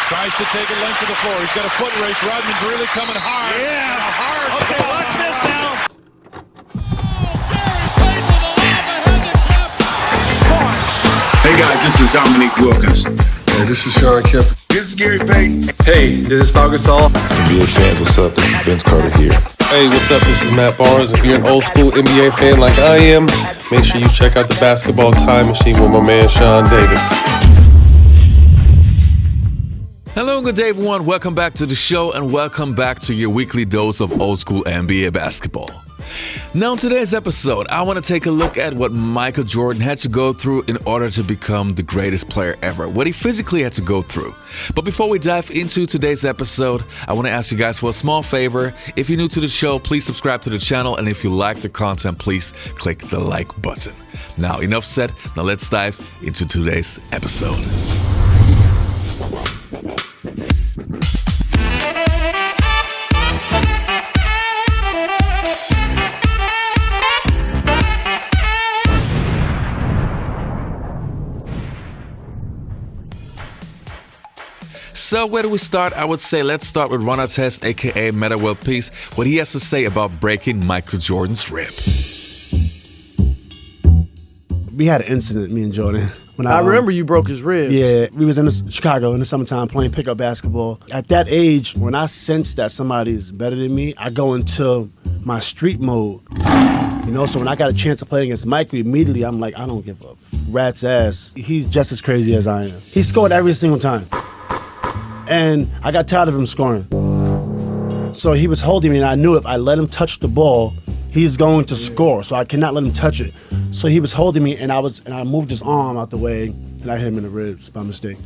Tries to take it length to the floor. He's got a foot race. Rodman's really coming hard. Yeah, hard. Okay, watch this now. Hey guys, this is Dominique Wilkins. Hey, this is Sean Kemp. This is Gary Payton. Hey, this is Pau Gasol. NBA fans, what's up? This is Vince Carter here. Hey, what's up? This is Matt Barnes. If you're an old school NBA fan like I am, make sure you check out the Basketball Time Machine with my man Sean David. Hello and good day, everyone. Welcome back to the show and welcome back to your weekly dose of old school NBA basketball. Now, in today's episode, I want to take a look at what Michael Jordan had to go through in order to become the greatest player ever, what he physically had to go through. But before we dive into today's episode, I want to ask you guys for a small favor. If you're new to the show, please subscribe to the channel, and if you like the content, please click the like button. Now, enough said. Now let's dive into today's episode. So where do we start? I would say let's start with Artest, aka Metta World Peace, what he has to say about breaking Michael Jordan's rib. We had an incident, me and Jordan. When I remember you broke his ribs. Yeah, we was in Chicago in the summertime playing pickup basketball. At that age, when I sense that somebody is better than me, I go into my street mode. You know, so when I got a chance to play against Michael, immediately I'm like, I don't give a rat's ass. He's just as crazy as I am. He scored every single time. And I got tired of him scoring. So he was holding me, and I knew if I let him touch the ball, he's going to score. So I cannot let him touch it. So he was holding me, and I moved his arm out the way, and I hit him in the ribs by mistake.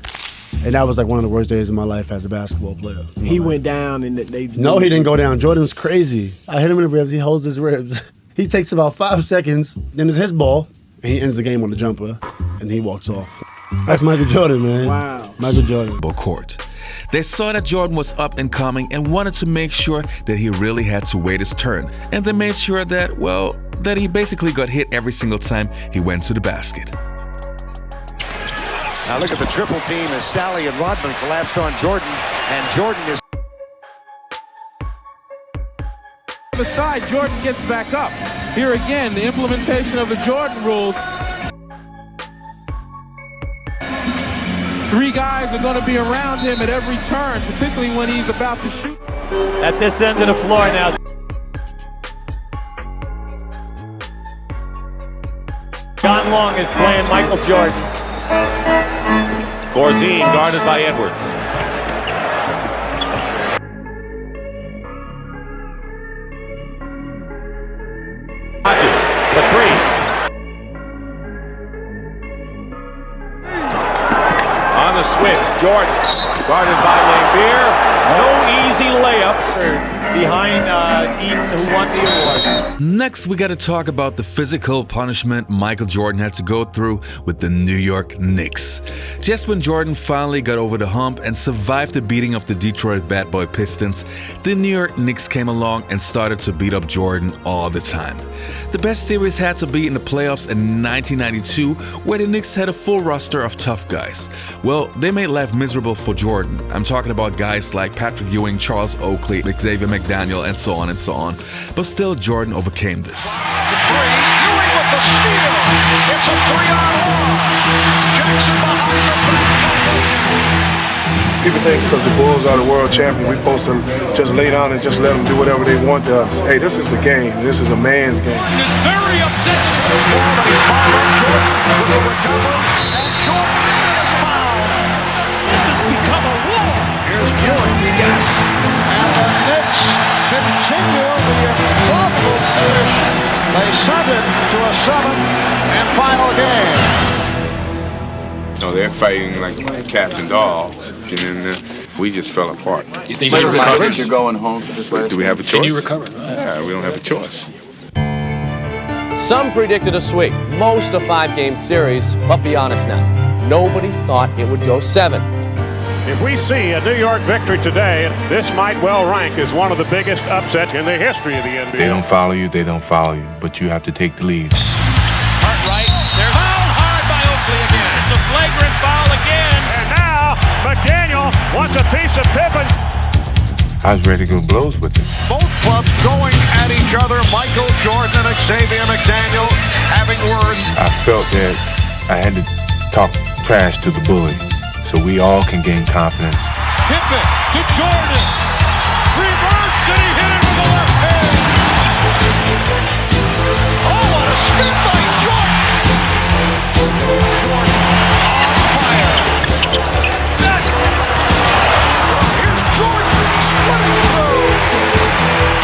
And that was like one of the worst days of my life as a basketball player. He went down, and they... No, he didn't go down. Jordan's crazy. I hit him in the ribs. He holds his ribs. He takes about 5 seconds. Then it's his ball, and he ends the game on the jumper, and he walks off. That's Michael Jordan, man. Wow. Michael Jordan. Court. They saw that Jordan was up and coming and wanted to make sure that he really had to wait his turn. And they made sure that, that he basically got hit every single time he went to the basket. Now look at the triple team as Sally and Rodman collapsed on Jordan, and Jordan is... On the side, Jordan gets back up. Here again, the implementation of the Jordan rules. 3 guys are going to be around him at every turn, particularly when he's about to shoot. At this end of the floor now. John Long is playing Michael Jordan. Corzine guarded by Edwards. Hodges, the 3. On the switch, Jordan, guarded by Lambeer. No easy layups behind Eaton, who won the award. Next, we got to talk about the physical punishment Michael Jordan had to go through with the New York Knicks. Just when Jordan finally got over the hump and survived the beating of the Detroit Bad Boy Pistons, the New York Knicks came along and started to beat up Jordan all the time. The best series had to be in the playoffs in 1992, where the Knicks had a full roster of tough guys. Well, they made life miserable for Jordan. I'm talking about guys like Patrick Ewing, Charles Oakley, Xavier McDaniel, and so on and so on. But still, Jordan overcame this. Ewing with the steal. It's a 3-on-1. Jackson behind the back. People think because the Bulls are the world champion, we're supposed to just lay down and just let them do whatever they want to us. Hey, this is a game. This is a man's game. Is very upset. This ball, but he's fouled on Jordan. Will recover, and Jordan is fouled. This has become a war. Here's Ewing. Yes. And the Knicks continue the improbable finish. They send it to a 7th and final game. No, they're fighting like cats and dogs, and then we just fell apart. You think you recovered? You're going home for this last Do we have a choice? Can you recover? Yeah, we don't have a choice. Some predicted a sweep, most a 5-game series, but be honest now, nobody thought it would go 7. If we see a New York victory today, this might well rank as one of the biggest upsets in the history of the NBA. They don't follow you, but you have to take the lead. Cartwright, there's fouled hard by Oakley again. It's a flagrant foul again. And now, McDaniel wants a piece of Pippen. I was ready to go blows with it. Both clubs going at each other. Michael Jordan and Xavier McDaniel having words. I felt that I had to talk trash to the bully so we all can gain confidence. Pippen to Jordan. Reverse, and he hit it with the left hand. Oh, what a spin by Jordan. Jordan on fire. Here's Jordan splitting through.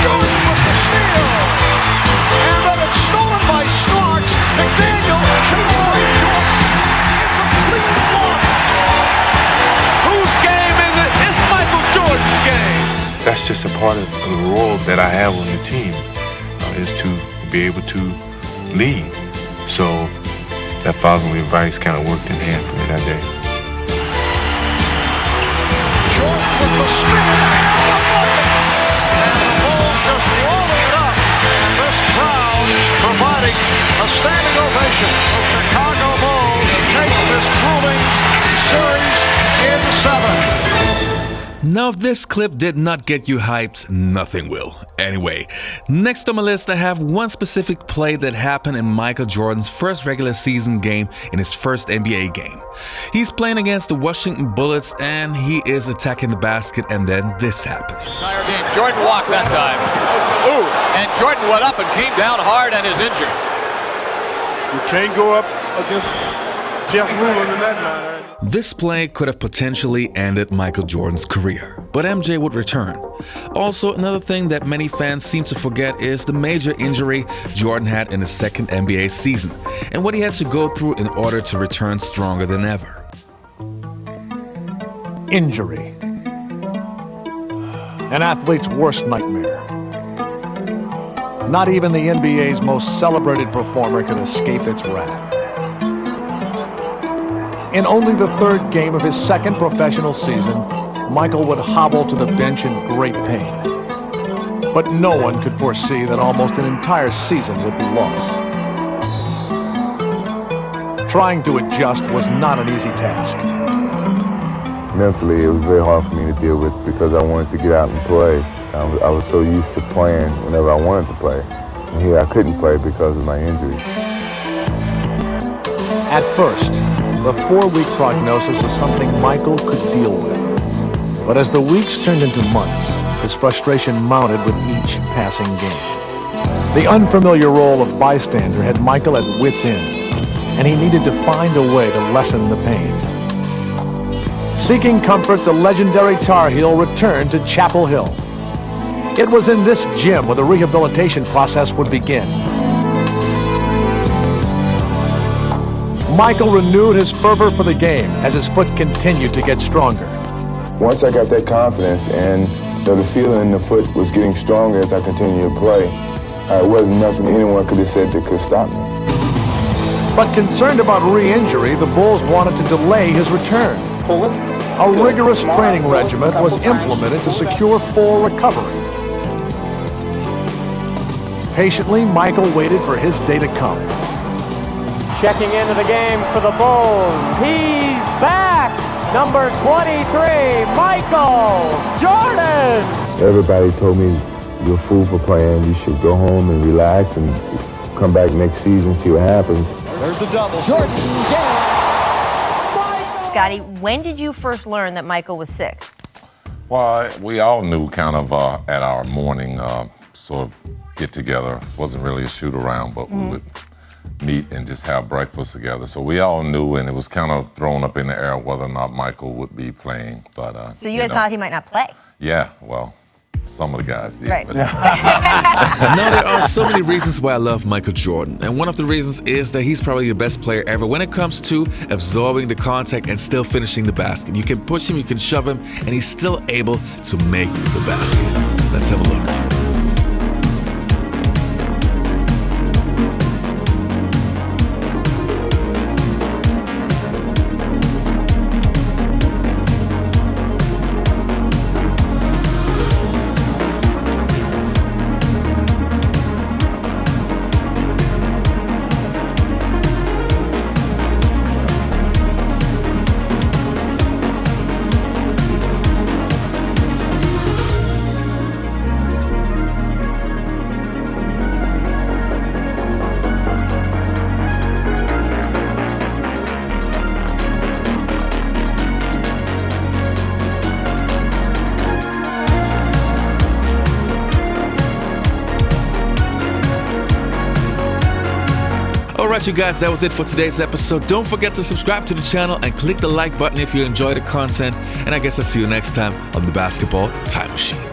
Jordan with the steal. And then it's stolen by Starks. McDaniel shoots by Jordan. It's a clean block. Whose game is it? It's Michael Jordan's game. That's just a part of the role that I have on the team, is to be able to lead. So that fatherly advice kind of worked in hand for me that day. Jordan with the spin and the bucket. And the Bulls just rolling it up. And this crowd providing a standing ovation. The Chicago Bulls take this grueling series in 7. Now, if this clip did not get you hyped, nothing will. Anyway, next on my list, I have one specific play that happened in Michael Jordan's first regular season game in his first NBA game. He's playing against the Washington Bullets and he is attacking the basket, and then this happens. Entire game. Jordan walked that time. Ooh, and Jordan went up and came down hard and is injured. You can't go up against Jeff Ruland in that manner. This play could have potentially ended Michael Jordan's career, but MJ would return. Also, another thing that many fans seem to forget is the major injury Jordan had in his second NBA season, and what he had to go through in order to return stronger than ever. Injury. An athlete's worst nightmare. Not even the NBA's most celebrated performer could escape its wrath. In only the third game of his second professional season, Michael would hobble to the bench in great pain. But no one could foresee that almost an entire season would be lost. Trying to adjust was not an easy task. Mentally, it was very hard for me to deal with because I wanted to get out and play. I was so used to playing whenever I wanted to play. And here I couldn't play because of my injury. At first, the 4-week prognosis was something Michael could deal with. But as the weeks turned into months, his frustration mounted with each passing game. The unfamiliar role of bystander had Michael at wit's end, and he needed to find a way to lessen the pain. Seeking comfort, the legendary Tar Heel returned to Chapel Hill. It was in this gym where the rehabilitation process would begin. Michael renewed his fervor for the game as his foot continued to get stronger. Once I got that confidence and the feeling in the foot was getting stronger as I continued to play, it wasn't nothing anyone could have said that could stop me. But concerned about re-injury, the Bulls wanted to delay his return. A rigorous training regimen was implemented to secure full recovery. Patiently, Michael waited for his day to come. Checking into the game for the Bulls. He's back! Number 23, Michael Jordan! Everybody told me, you're a fool for playing. You should go home and relax and come back next season, see what happens. There's the double. Jordan down. Scotty, when did you first learn that Michael was sick? Well, we all knew kind of at our morning sort of get-together. It wasn't really a shoot-around, but we would meet and just have breakfast together. So we all knew, and it was kind of thrown up in the air whether or not Michael would be playing. But so you guys thought he might not play? Yeah, well, some of the guys did. Right. But Now, there are so many reasons why I love Michael Jordan, and one of the reasons is that he's probably the best player ever when it comes to absorbing the contact and still finishing the basket. You can push him, you can shove him, and he's still able to make the basket. Let's have a look. right, you guys, that was it for today's episode. Don't forget to subscribe to the channel and click the like button if you enjoy the content. And I guess I'll see you next time on the Basketball Time Machine.